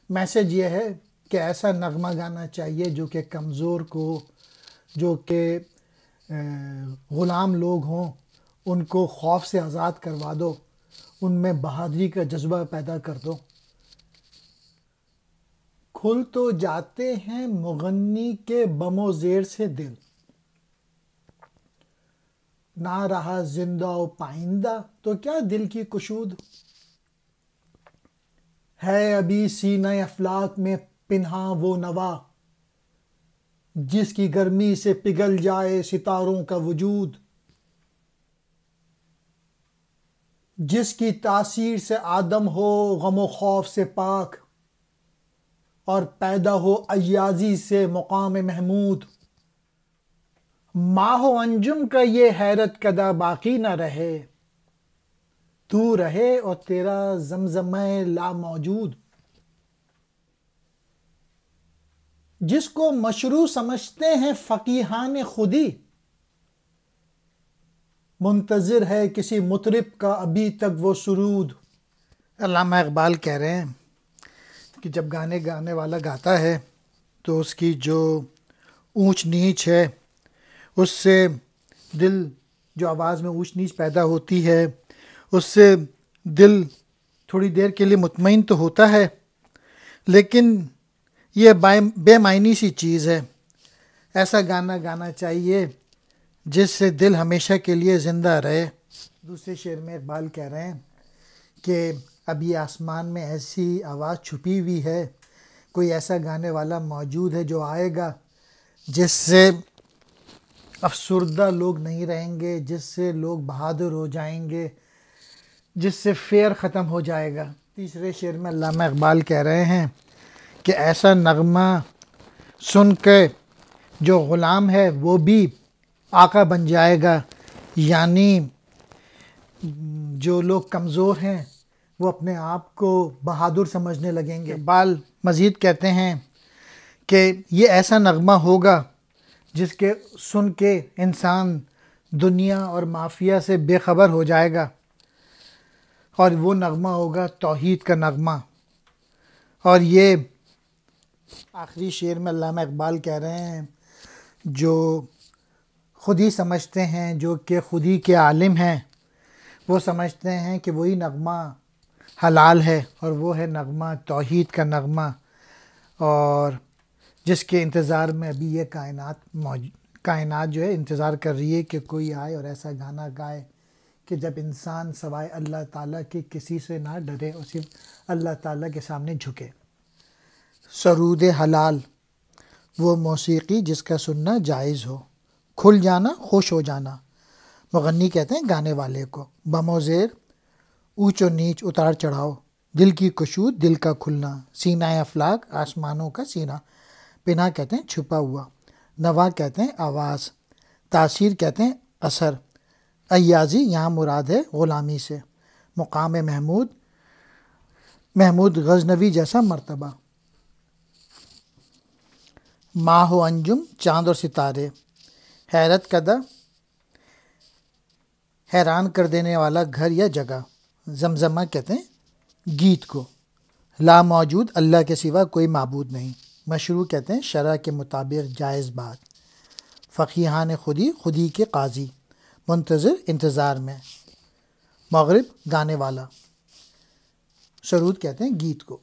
Message یہ ہے کہ ایسا نغمہ گانا چاہیے جو کہ کمزور کو، جو کہ غلام لوگ ہوں، ان کو خوف سے آزاد کروا دو، ان میں بہادری کا جذبہ پیدا کر دو۔ کھل تو جاتے ہیں مغنی کے بم و زیر سے دل، نہ رہا زندہ و پائندہ تو کیا دل کی کشود۔ ہے ابھی سینہ افلاک میں پنہاں وہ نوا، جس کی گرمی سے پگھل جائے ستاروں کا وجود، جس کی تاثیر سے آدم ہو غم و خوف سے پاک، اور پیدا ہو ایازی سے مقام محمود۔ ماہ و انجم کا یہ حیرت کدہ باقی نہ رہے، تو رہے اور تیرا زمزمہ لا موجود۔ جس کو مشروع سمجھتے ہیں فقیہان خودی، منتظر ہے کسی مطرب کا ابھی تک وہ سرود۔ علامہ اقبال کہہ رہے ہیں کہ جب گانے والا گاتا ہے تو اس کی جو اونچ نیچ ہے، اس سے دل، جو آواز میں اونچ نیچ پیدا ہوتی ہے، اس سے دل تھوڑی دیر کے لیے مطمئن تو ہوتا ہے، لیکن یہ بے معنی سی چیز ہے۔ ایسا گانا گانا چاہیے جس سے دل ہمیشہ کے لیے زندہ رہے۔ دوسرے شعر میں اقبال کہہ رہے ہیں کہ ابھی آسمان میں ایسی آواز چھپی ہوئی ہے، کوئی ایسا گانے والا موجود ہے جو آئے گا جس سے افسردہ لوگ نہیں رہیں گے، جس سے لوگ بہادر ہو جائیں گے، جس سے فیئر ختم ہو جائے گا۔ تیسرے شعر میں علامہ اقبال کہہ رہے ہیں کہ ایسا نغمہ سن کے جو غلام ہے وہ بھی آقا بن جائے گا، یعنی جو لوگ کمزور ہیں وہ اپنے آپ کو بہادر سمجھنے لگیں گے۔ اقبال مزید کہتے ہیں کہ یہ ایسا نغمہ ہوگا جس کے سن کے انسان دنیا اور مافیا سے بے خبر ہو جائے گا، اور وہ نغمہ ہوگا توحید کا نغمہ۔ اور یہ آخری شعر میں علامہ اقبال کہہ رہے ہیں جو خودی سمجھتے ہیں، جو کہ خودی کے عالم ہیں، وہ سمجھتے ہیں کہ وہی نغمہ حلال ہے، اور وہ ہے نغمہ توحید کا نغمہ، اور جس کے انتظار میں ابھی یہ کائنات جو ہے انتظار کر رہی ہے کہ کوئی آئے اور ایسا گانا گائے کہ جب انسان سوائے اللہ تعالیٰ کے کسی سے نہ ڈرے اور صرف اللہ تعالیٰ کے سامنے جھکے۔ سرود حلال وہ موسیقی جس کا سننا جائز ہو، کھل جانا خوش ہو جانا۔ مغنی کہتے ہیں گانے والے کو، بم و زیر، اونچ و نیچ، اتار چڑھاؤ، دل کی کشود، دل کا کھلنا، سینہ افلاک، آسمانوں کا سینہ، پناہ کہتے ہیں چھپا ہوا، نوا کہتے ہیں آواز، تاثیر کہتے ہیں اثر، ایازی یہاں مراد ہے غلامی سے، مقام محمود غزنوی جیسا مرتبہ۔ ماہ و انجم، چاند اور ستارے، حیرت کدہ، حیران کر دینے والا گھر یا جگہ، زمزمہ کہتے ہیں گیت کو، لا موجود، اللہ کے سوا کوئی معبود نہیں، مشروع کہتے ہیں شرع کے مطابق جائز بات، فقیہان خودی کے قاضی، منتظر انتظار میں، مغرب گانے والا، سرود کہتے ہیں گیت کو۔